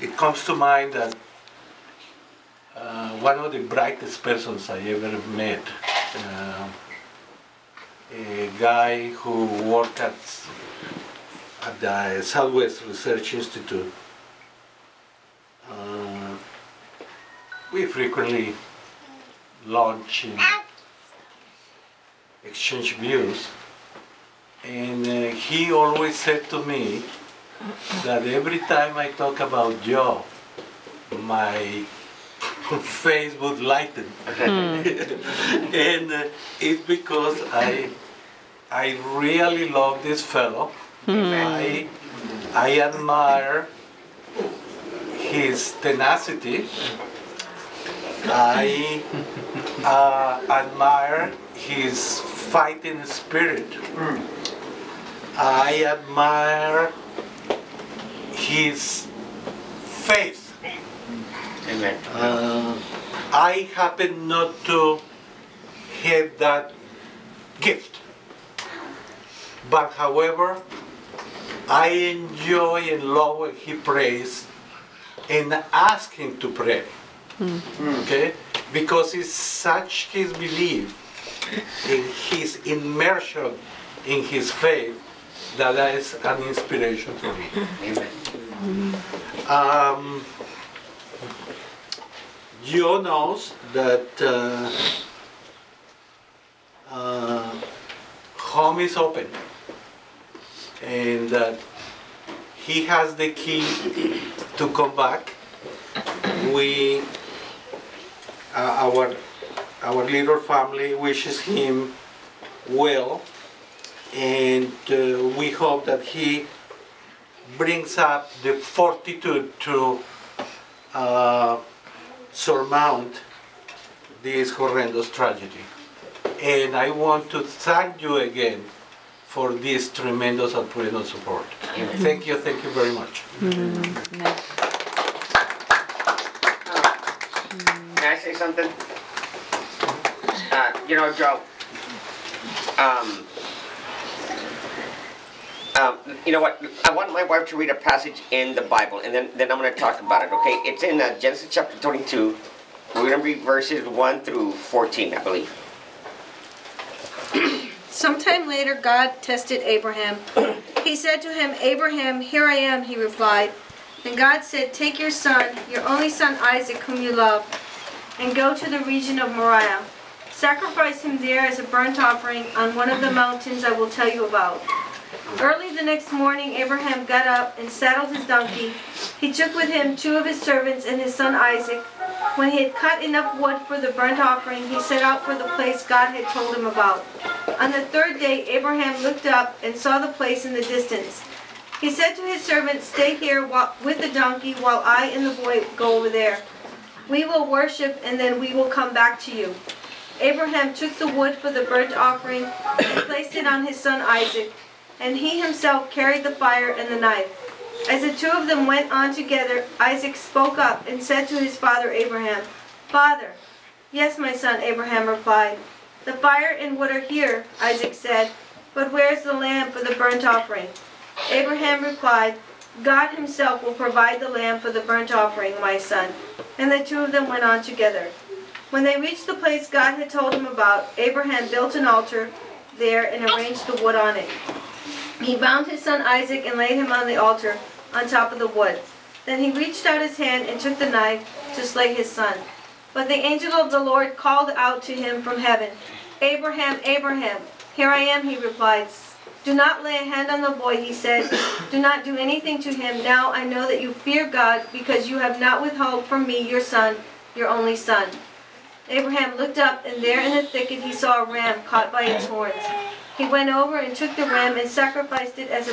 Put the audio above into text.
it comes to mind that one of the brightest persons I ever met, a guy who worked at the Southwest Research Institute. We frequently lunch and exchange views, and he always said to me that every time I talk about Joe, my face would lighten. And it's because I really love this fellow. I admire his tenacity. I admire his fighting spirit. I admire his faith. Amen. I happen not to have that gift, but however, I enjoy and love when he prays and ask him to pray. Okay, because it's such his belief in his immersion in his faith that is an inspiration for me. Amen. Joe knows that home is open and that he has the key to come back. We, our little family wishes him well, and we hope that he brings up the fortitude to surmount this horrendous tragedy. And I want to thank you again for this tremendous outpouring of support. Thank you very much. Can I say something? You know, Joe, you know what? I want my wife to read a passage in the Bible, and then I'm going to talk about it, okay? It's in Genesis chapter 22. We're going to read verses 1 through 14, I believe. Sometime later, God tested Abraham. He said to him, "Abraham, here I am," he replied. And God said, "Take your son, your only son Isaac, whom you love, and go to the region of Moriah. Sacrifice him there as a burnt offering on one of the mountains I will tell you about." Early the next morning, Abraham got up and saddled his donkey. He took with him 2 of his servants and his son Isaac. When he had cut enough wood for the burnt offering, he set out for the place God had told him about. On the 3rd day, Abraham looked up and saw the place in the distance. He said to his servant, "Stay here with the donkey while I and the boy go over there. We will worship and then we will come back to you." Abraham took the wood for the burnt offering and placed it on his son Isaac, and he himself carried the fire and the knife. As the 2 of them went on together, Isaac spoke up and said to his father Abraham, "Father." "Yes, my son," Abraham replied. "The fire and wood are here," Isaac said, "but where is the lamb for the burnt offering?" Abraham replied, "God himself will provide the lamb for the burnt offering, my son." And the 2 of them went on together. When they reached the place God had told him about, Abraham built an altar there and arranged the wood on it. He bound his son Isaac and laid him on the altar on top of the wood. Then he reached out his hand and took the knife to slay his son. But the angel of the Lord called out to him from heaven, "Abraham, Abraham." "Here I am," he replied. "Do not lay a hand on the boy," he said. "Do not do anything to him. Now I know that you fear God, because you have not withheld from me your son, your only son." Abraham looked up, and there in the thicket he saw a ram caught by its horns. He went over and took the ram and sacrificed it as a